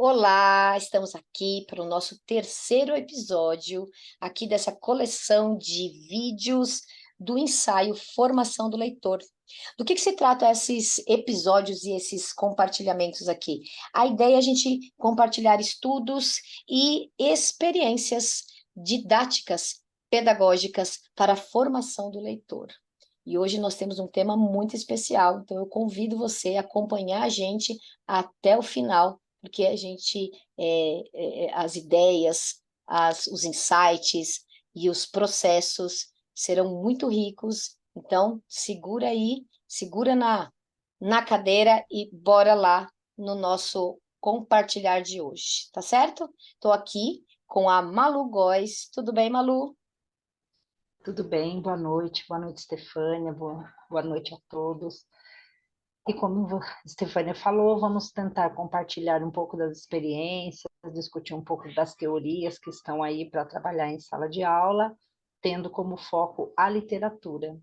Olá, estamos aqui para o nosso terceiro episódio aqui dessa coleção de vídeos do ensaio Formação do Leitor. Do que se trata esses episódios e esses compartilhamentos aqui? A ideia é a gente compartilhar estudos e experiências didáticas, pedagógicas para a formação do leitor. E hoje nós temos um tema muito especial, então eu convido você a acompanhar a gente até o final porque a gente, as ideias, os insights e os processos serão muito ricos. Então, segura aí, segura na cadeira e bora lá no nosso compartilhar de hoje, tá certo? Estou aqui com a Malu Góes. Tudo bem, Malu? Tudo bem, boa noite, Stefânia, boa noite a todos. E como a Stefânia falou, vamos tentar compartilhar um pouco das experiências, discutir um pouco das teorias que estão aí para trabalhar em sala de aula, tendo como foco a literatura.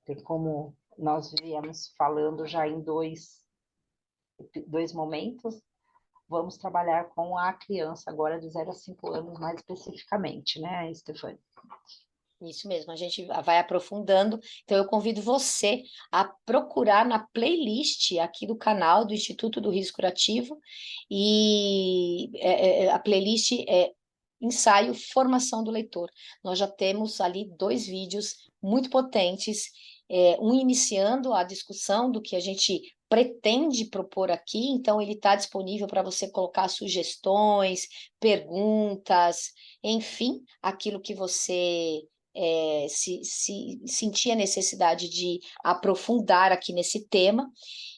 E como nós viemos falando já em dois momentos, vamos trabalhar com a criança agora de 0 a 5 anos, mais especificamente, né, Stefânia? Isso mesmo, a gente vai aprofundando. Então, eu convido você a procurar na playlist aqui do canal do Instituto do Risco Curativo, e a playlist é Ensaio Formação do Leitor. Nós já temos ali dois vídeos muito potentes, um iniciando a discussão do que a gente pretende propor aqui, então ele está disponível para você colocar sugestões, perguntas, enfim, aquilo que você se sentia necessidade de aprofundar aqui nesse tema.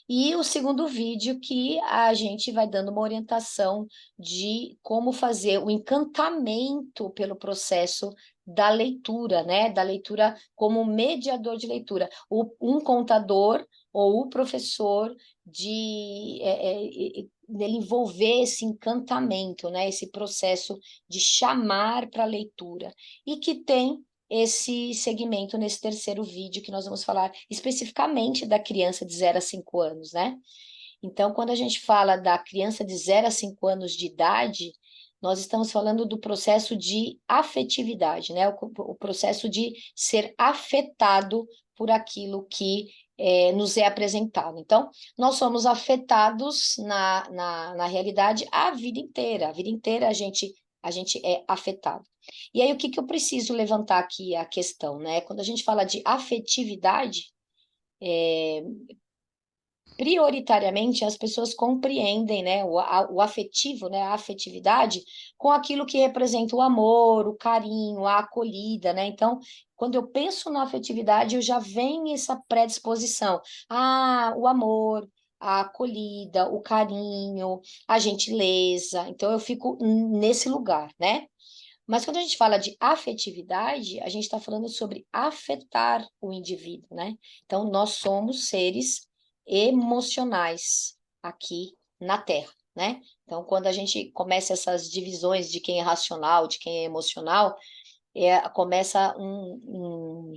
E o segundo vídeo que a gente vai dando uma orientação de como fazer o encantamento pelo processo da leitura, né? Da leitura como mediador de leitura. Um contador ou o professor dele envolver esse encantamento, né? Esse processo de chamar para a leitura. E que tem esse segmento nesse terceiro vídeo que nós vamos falar especificamente da criança de 0 a 5 anos, né? Então, quando a gente fala da criança de 0 a 5 anos de idade, nós estamos falando do processo de afetividade, né? O processo de ser afetado por aquilo que nos é apresentado. Então, nós somos afetados na realidade a vida inteira a gente é afetado. E aí, o que eu preciso levantar aqui a questão, né? Quando a gente fala de afetividade, prioritariamente as pessoas compreendem, né, o afetivo, né, a afetividade, com aquilo que representa o amor, o carinho, a acolhida, né? Então, quando eu penso na afetividade, eu já venho essa predisposição. Ah, o amor, a acolhida, o carinho, a gentileza. Então, eu fico nesse lugar, né? Mas quando a gente fala de afetividade, a gente está falando sobre afetar o indivíduo, né? Então, nós somos seres emocionais aqui na Terra, né? Então, quando a gente começa essas divisões de quem é racional, de quem é emocional, começa um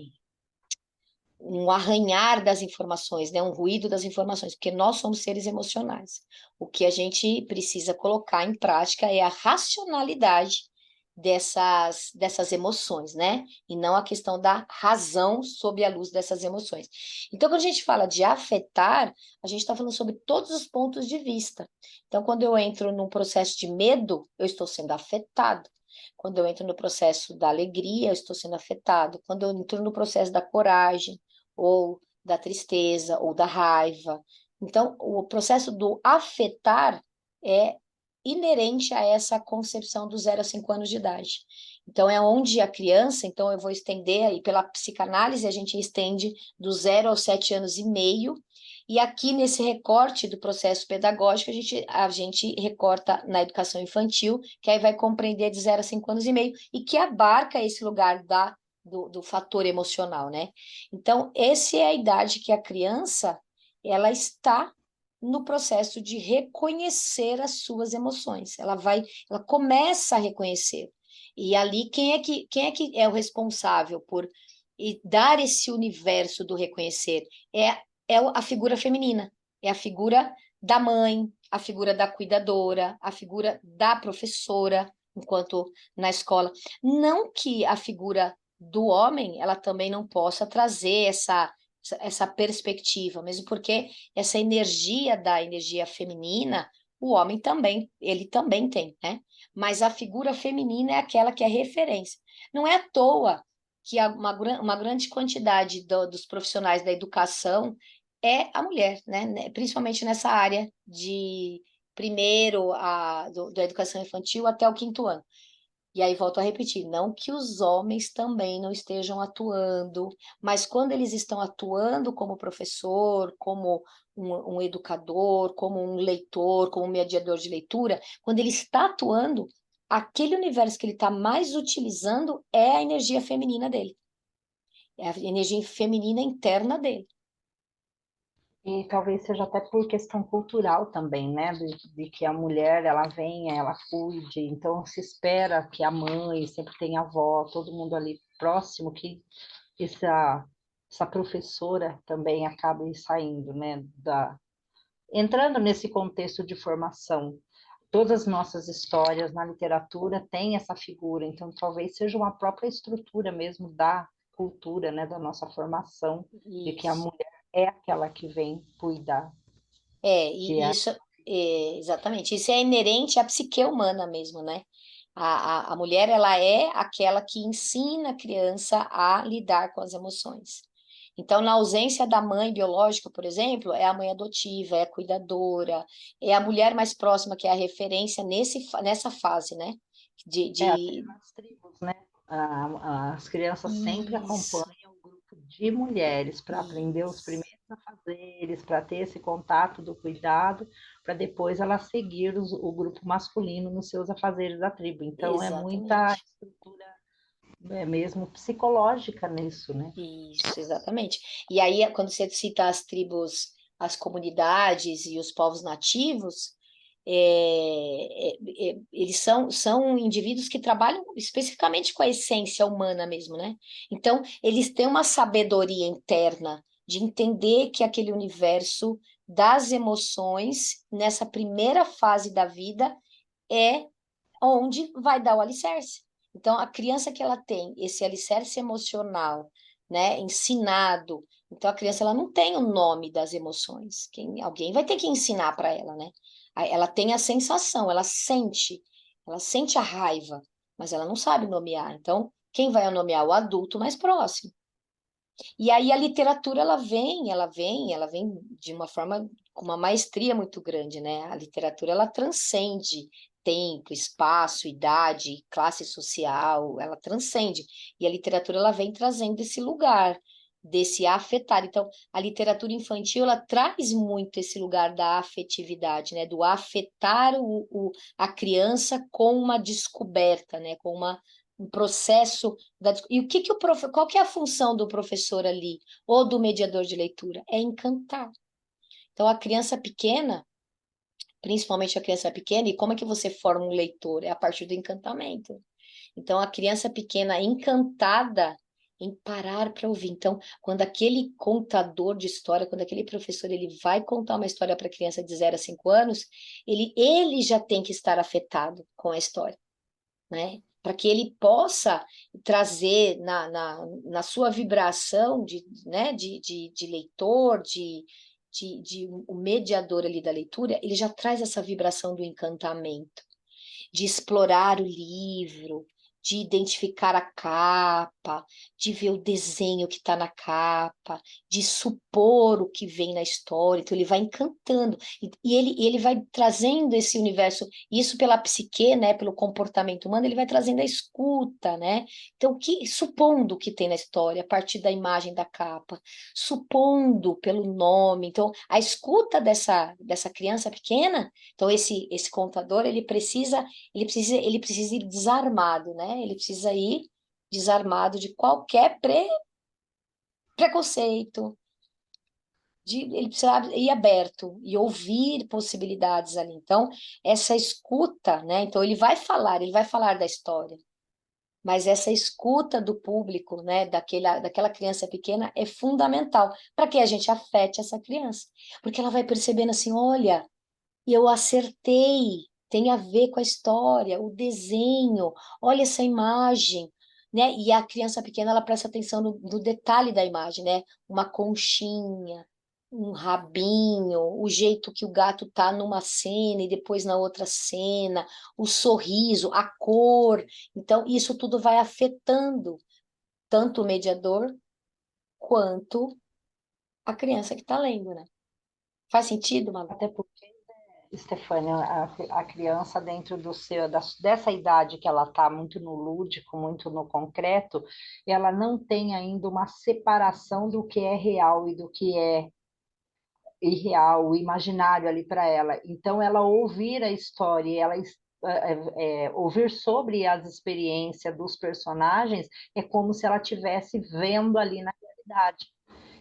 arranhar das informações, né? Um ruído das informações, porque nós somos seres emocionais. O que a gente precisa colocar em prática é a racionalidade dessas emoções, né? E não a questão da razão sob a luz dessas emoções. Então, quando a gente fala de afetar, a gente está falando sobre todos os pontos de vista. Então, quando eu entro num processo de medo, eu estou sendo afetado. Quando eu entro no processo da alegria, eu estou sendo afetado. Quando eu entro no processo da coragem, ou da tristeza, ou da raiva. Então, o processo do afetar é inerente a essa concepção do 0 a 5 anos de idade. Então, é onde a criança, então eu vou estender aí pela psicanálise, a gente estende do 0 aos 7 anos e meio, e aqui nesse recorte do processo pedagógico, a gente recorta na educação infantil, que aí vai compreender de 0 a 5 anos e meio, e que abarca esse lugar do fator emocional, né? Então, essa é a idade que a criança, ela está no processo de reconhecer as suas emoções. Ela começa a reconhecer. E ali, quem é o responsável por dar esse universo do reconhecer? É a figura feminina, é a figura da mãe, a figura da cuidadora, a figura da professora, enquanto na escola. Não que a figura do homem, ela também não possa trazer essa perspectiva, mesmo porque essa energia da energia feminina, o homem também, ele também tem, né? Mas a figura feminina é aquela que é referência. Não é à toa que uma grande quantidade dos profissionais da educação é a mulher, né? Principalmente nessa área de primeiro da educação infantil até o quinto ano. E aí volto a repetir, não que os homens também não estejam atuando, mas quando eles estão atuando como professor, como um educador, como um leitor, como um mediador de leitura, quando ele está atuando, aquele universo que ele está mais utilizando é a energia feminina dele, é a energia feminina interna dele. E talvez seja até por questão cultural também, né? De que a mulher, ela venha, ela cuide. Então, se espera que a mãe, sempre tem a avó, todo mundo ali próximo, que essa professora também acabe saindo, né? Entrando nesse contexto de formação. Todas as nossas histórias na literatura têm essa figura, então talvez seja uma própria estrutura mesmo da cultura, né? Da nossa formação, de que a Isso. mulher é aquela que vem cuidar, que E é isso, exatamente, isso é inerente à psique humana mesmo, né? A mulher, ela é aquela que ensina a criança a lidar com as emoções. Então, na ausência da mãe biológica, por exemplo, é a mãe adotiva, é a cuidadora, é a mulher mais próxima que é a referência nessa fase, né? De, até de... nas tribos, né? As crianças sempre Isso, acompanham um grupo de mulheres para aprender os isso, primeiros afazeres, para ter esse contato do cuidado, para depois ela seguir o grupo masculino nos seus afazeres da tribo. Então é muita exatamente. estrutura mesmo psicológica nisso, né? Isso, exatamente. E aí, quando você cita as tribos, as comunidades e os povos nativos, eles são indivíduos que trabalham especificamente com a essência humana mesmo, né? Então, eles têm uma sabedoria interna de entender que aquele universo das emoções, nessa primeira fase da vida, é onde vai dar o alicerce. Então, a criança que ela tem esse alicerce emocional, né, ensinado, então a criança ela não tem o nome das emoções. Alguém vai ter que ensinar para ela, né? Ela tem a sensação, ela sente a raiva, mas ela não sabe nomear. Então, quem vai nomear? O adulto mais próximo. E aí a literatura ela vem de uma forma com uma maestria muito grande, né? A literatura ela transcende tempo, espaço, idade, classe social, ela transcende. E a literatura ela vem trazendo esse lugar desse afetar. Então, a literatura infantil ela traz muito esse lugar da afetividade, né? Do afetar a criança com uma descoberta, né? Com um processo e qual que é a função do professor ali, ou do mediador de leitura? É encantar. Então, a criança pequena, principalmente a criança pequena, e como é que você forma um leitor? É a partir do encantamento. Então, a criança pequena encantada em parar para ouvir. Então, quando aquele contador de história, quando aquele professor ele vai contar uma história para criança de 0 a 5 anos, ele já tem que estar afetado com a história, né? Para que ele possa trazer na sua vibração né, de leitor, de o mediador ali da leitura, ele já traz essa vibração do encantamento, de explorar o livro, de identificar a capa, de ver o desenho que está na capa, de supor o que vem na história. Então, ele vai encantando e ele vai trazendo esse universo, isso pela psique, né, pelo comportamento humano, ele vai trazendo a escuta, né? Então, supondo o que tem na história, a partir da imagem da capa, supondo pelo nome. Então, a escuta dessa criança pequena, então esse contador, ele precisa ir desarmado, né? Ele precisa ir desarmado de qualquer preconceito, ele precisa ir aberto e ouvir possibilidades ali. Então, essa escuta, né? Então, ele vai falar da história. Mas essa escuta do público, né, daquela criança pequena é fundamental para que a gente afete essa criança. Porque ela vai percebendo assim, olha, eu acertei, tem a ver com a história, o desenho, olha essa imagem, né? E a criança pequena, ela presta atenção no detalhe da imagem, né? Uma conchinha, um rabinho, o jeito que o gato tá numa cena e depois na outra cena, o sorriso, a cor. Então, isso tudo vai afetando tanto o mediador quanto a criança que está lendo, né? Faz sentido, Malu? Até porque, Stefânia, a criança dentro dessa idade que ela está muito no lúdico, muito no concreto, ela não tem ainda uma separação do que é real e do que é irreal, o imaginário ali para ela. Então, ela ouvir a história, ouvir sobre as experiências dos personagens é como se ela estivesse vendo ali na realidade.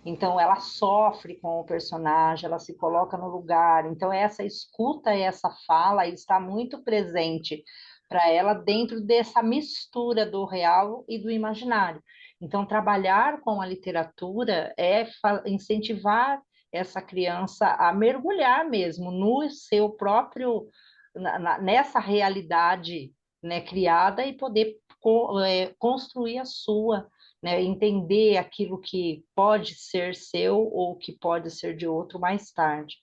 Então, ela sofre com o personagem, ela se coloca no lugar. Então, essa escuta, essa fala está muito presente para ela dentro dessa mistura do real e do imaginário. Então, trabalhar com a literatura é incentivar essa criança a mergulhar mesmo no seu próprio, nessa realidade, né, criada e poder construir a sua, né, entender aquilo que pode ser seu ou que pode ser de outro mais tarde.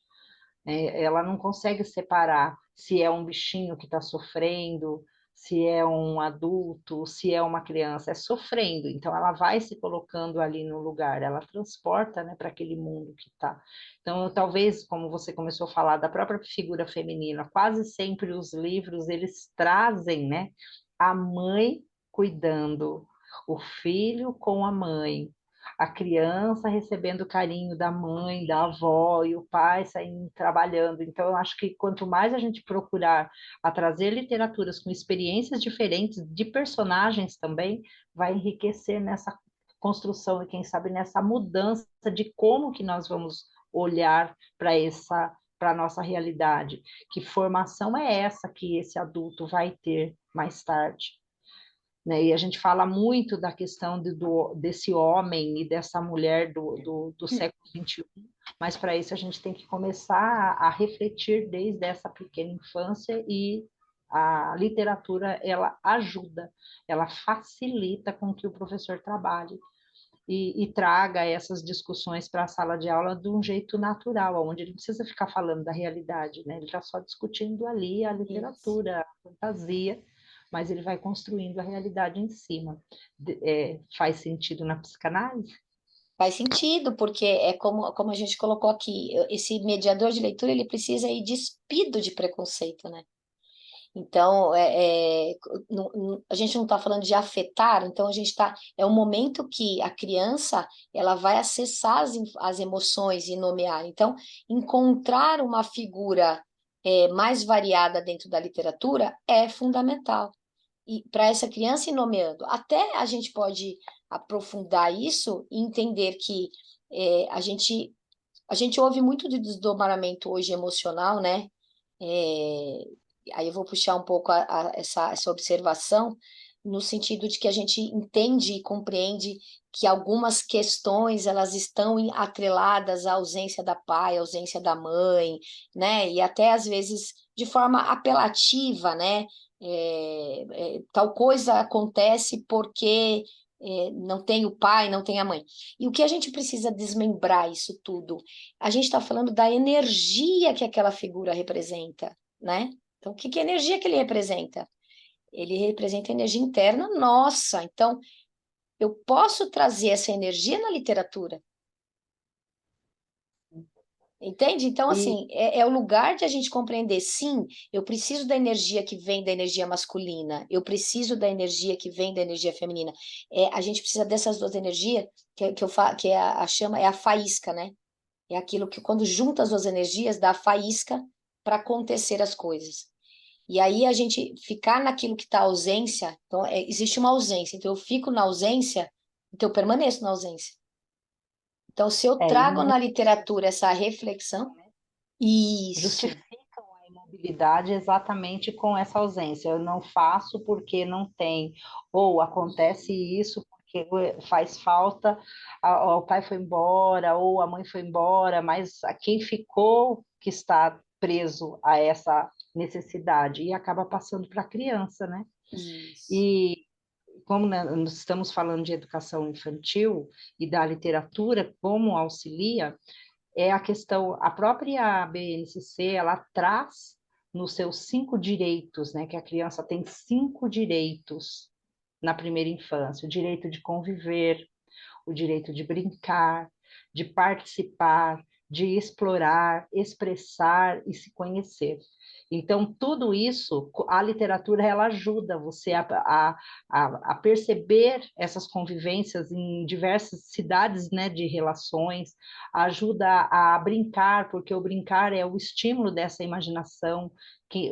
Ela não consegue separar se é um bichinho que está sofrendo, se é um adulto, se é uma criança, é sofrendo. Então, ela vai se colocando ali no lugar, ela transporta, né, para aquele mundo que está. Então, talvez, como você começou a falar da própria figura feminina, quase sempre os livros eles trazem, né, a mãe cuidando, o filho com a mãe, a criança recebendo o carinho da mãe, da avó e o pai saindo trabalhando. Então, eu acho que quanto mais a gente procurar a trazer literaturas com experiências diferentes de personagens também, vai enriquecer nessa construção e quem sabe nessa mudança de como que nós vamos olhar para a nossa realidade. Que formação é essa que esse adulto vai ter mais tarde? Né? E a gente fala muito da questão desse homem e dessa mulher do século XXI, mas para isso a gente tem que começar a refletir desde essa pequena infância e a literatura, ela ajuda, ela facilita com que o professor trabalhe e traga essas discussões para a sala de aula de um jeito natural, onde ele não precisa ficar falando da realidade, né? Ele está só discutindo ali a Isso. literatura, a fantasia, mas ele vai construindo a realidade em cima. Faz sentido na psicanálise? Faz sentido, porque é como a gente colocou aqui, esse mediador de leitura, ele precisa ir despido de preconceito, né? Então, a gente não está falando de afetar, então a gente está, é um momento que a criança, ela vai acessar as emoções e nomear. Então, encontrar uma figura mais variada dentro da literatura é fundamental. E para essa criança ir nomeando. Até a gente pode aprofundar isso e entender que a gente ouve muito de desdobramento hoje emocional, né? É, aí eu vou puxar um pouco essa observação no sentido de que a gente entende e compreende que algumas questões elas estão atreladas à ausência da pai, à ausência da mãe, né? E até às vezes de forma apelativa, né? Tal coisa acontece porque não tem o pai, não tem a mãe. E o que a gente precisa desmembrar isso tudo? A gente está falando da energia que aquela figura representa, né? Então, que energia que ele representa? Ele representa a energia interna nossa. Então, eu posso trazer essa energia na literatura. Entende? Então, E assim, é o lugar de a gente compreender, sim, eu preciso da energia que vem da energia masculina, eu preciso da energia que vem da energia feminina. A gente precisa dessas duas energias, que é a chama, é a faísca, né? É aquilo que, quando junta as duas energias, dá a faísca para acontecer as coisas. E aí a gente ficar naquilo que está ausência, então existe uma ausência, então eu fico na ausência, então eu permaneço na ausência. Então, se eu e trago na muitas literatura essa reflexão, isso, justificam a imobilidade atividade exatamente com essa ausência. Eu não faço porque não tem, ou acontece isso porque faz falta, o pai foi embora, ou a mãe foi embora, mas quem ficou que está preso a essa necessidade e acaba passando para a criança, né? Isso. E como nós estamos falando de educação infantil e da literatura, como auxilia, é a questão, a própria BNCC, ela traz nos seus 5 direitos, né, que a criança tem 5 direitos na primeira infância: o direito de conviver, o direito de brincar, de participar, de explorar, expressar e se conhecer. Então, tudo isso, a literatura, ela ajuda você a perceber essas convivências em diversas cidades, né, de relações, ajuda a brincar, porque o brincar é o estímulo dessa imaginação, quem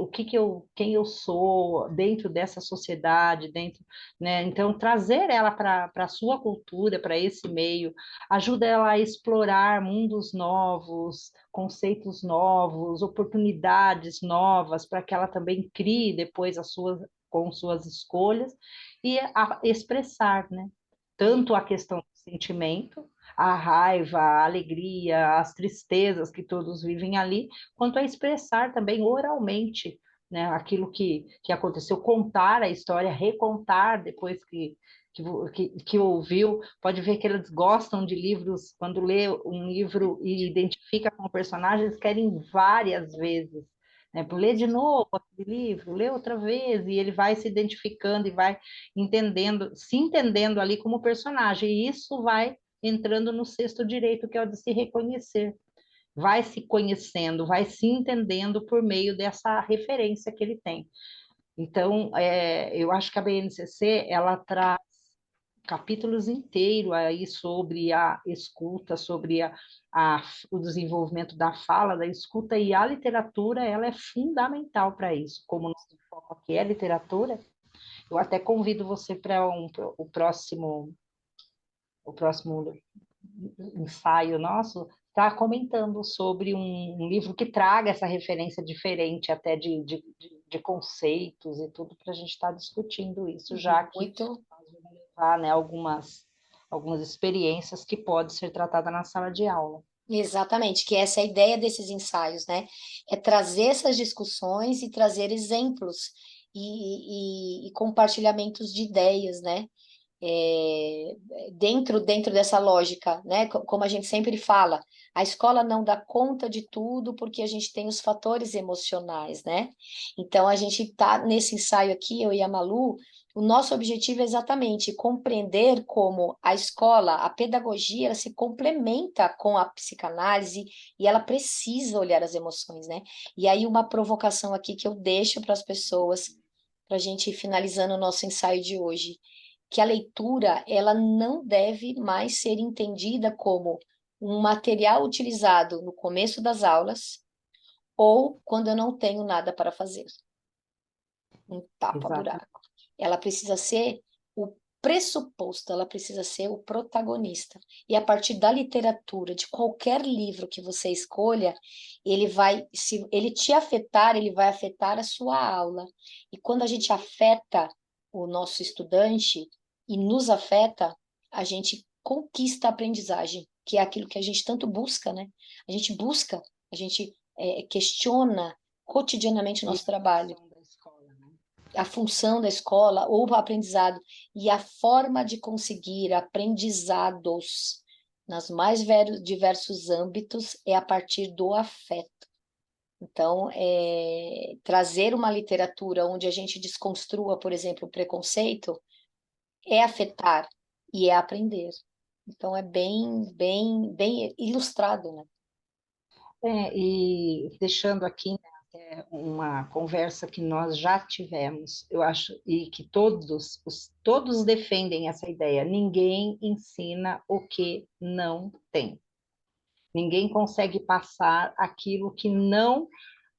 eu sou dentro dessa sociedade, dentro, né? Então, trazer ela para a sua cultura, para esse meio, ajuda ela a explorar mundos novos, conceitos novos, oportunidades novas, para que ela também crie depois com suas escolhas e a expressar, né? Tanto a questão do sentimento, a raiva, a alegria, as tristezas que todos vivem ali, quanto a expressar também oralmente, né, aquilo que aconteceu, contar a história, recontar depois que ouviu. Pode ver que eles gostam de livros, quando lê um livro e identifica com o personagem, eles querem várias vezes, né? Ler de novo aquele livro, ler outra vez, e ele vai se identificando e vai entendendo, se entendendo ali como personagem, e isso vai entrando no 6º direito, que é o de se reconhecer. Vai se conhecendo, vai se entendendo por meio dessa referência que ele tem. Então, eu acho que a BNCC, ela traz capítulos inteiros aí sobre a escuta, sobre o desenvolvimento da fala, da escuta, e a literatura, ela é fundamental para isso. Como o nosso foco aqui é literatura, eu até convido você para o próximo ensaio nosso, está comentando sobre um livro que traga essa referência diferente até de conceitos e tudo, para a gente estar discutindo isso, já que Muito. nós vamos levar, né, algumas experiências que podem ser tratadas na sala de aula. Exatamente, que essa é a ideia desses ensaios, né? É trazer essas discussões e trazer exemplos e compartilhamentos de ideias, né? É, dentro dessa lógica, né? Como a gente sempre fala, a escola não dá conta de tudo porque a gente tem os fatores emocionais, né? Então a gente tá nesse ensaio aqui, eu e a Malu, o nosso objetivo é exatamente compreender como a escola, a pedagogia, ela se complementa com a psicanálise e ela precisa olhar as emoções, né? E aí uma provocação aqui que eu deixo para as pessoas, para a gente ir finalizando o nosso ensaio de hoje, que a leitura ela não deve mais ser entendida como um material utilizado no começo das aulas ou quando eu não tenho nada para fazer, um Exatamente. tapa-buraco. Ela precisa ser o pressuposto, ela precisa ser o protagonista. E a partir da literatura, de qualquer livro que você escolha, ele vai, se ele te afetar, ele vai afetar a sua aula. E quando a gente afeta o nosso estudante e nos afeta, a gente conquista a aprendizagem, que é aquilo que a gente tanto busca, né? A gente busca, a gente questiona cotidianamente o E nosso a trabalho, função da escola, né? a função da escola ou o aprendizado e a forma de conseguir aprendizados nas mais diversos âmbitos é a partir do afeto. Então, trazer uma literatura onde a gente desconstrua, por exemplo, o preconceito, é afetar e é aprender. Então, é bem ilustrado, né? E deixando aqui, né, uma conversa que nós já tivemos, eu acho, e que todos defendem essa ideia: ninguém ensina o que não tem. Ninguém consegue passar aquilo que não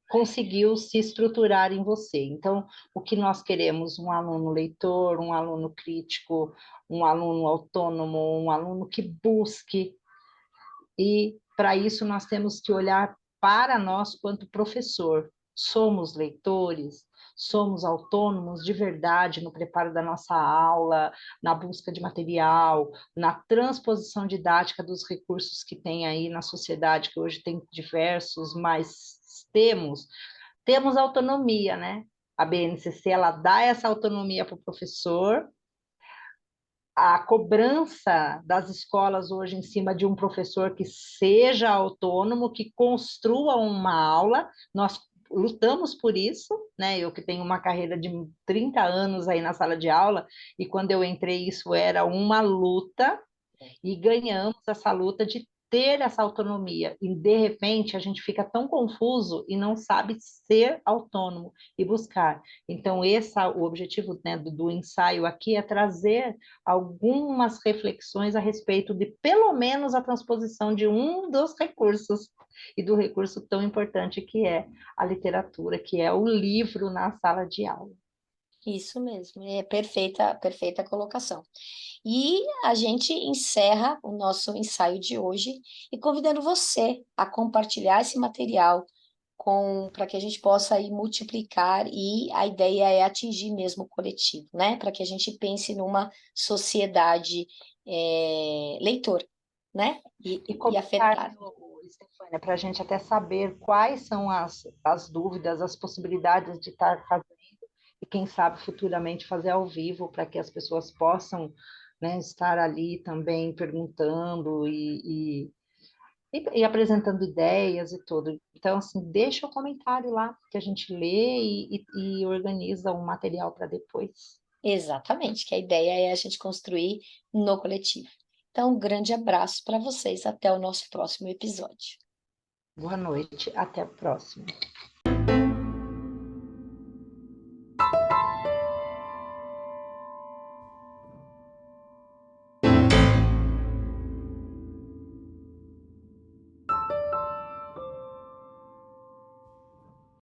conseguiu se estruturar em você. Então, o que nós queremos? Um aluno leitor, um aluno crítico, um aluno autônomo, um aluno que busque, e para isso nós temos que olhar para nós quanto professor. somos leitores, somos autônomos de verdade no preparo da nossa aula, na busca de material, na transposição didática dos recursos que tem aí na sociedade, que hoje tem diversos, mas temos autonomia, né? A BNCC, ela dá essa autonomia para o professor. A cobrança das escolas hoje em cima de um professor que seja autônomo, que construa uma aula, nós lutamos por isso, né? Eu que tenho uma carreira de 30 anos aí na sala de aula, e quando eu entrei isso era uma luta, e ganhamos essa luta de ter essa autonomia. E, de repente, a gente fica tão confuso e não sabe ser autônomo e buscar. Então, o objetivo, né, do ensaio aqui é trazer algumas reflexões a respeito de, pelo menos, a transposição de um dos recursos, e do recurso tão importante que é a literatura, que é o livro na sala de aula. Isso mesmo, é perfeita, perfeita colocação. E a gente encerra o nosso ensaio de hoje e convidando você a compartilhar esse material para que a gente possa aí multiplicar e a ideia é atingir mesmo o coletivo, né? Para que a gente pense numa sociedade leitor, né? E E comentar, afetar. Estefânia, para a gente até saber quais são as dúvidas, as possibilidades de estar fazendo, e quem sabe futuramente fazer ao vivo, para que as pessoas possam, né, estar ali também perguntando e apresentando ideias e tudo. Então, assim, deixa o comentário lá, que a gente lê e organiza um material para depois. Exatamente, que a ideia é a gente construir no coletivo. Então, um grande abraço para vocês. Até o nosso próximo episódio. Boa noite, até a próxima.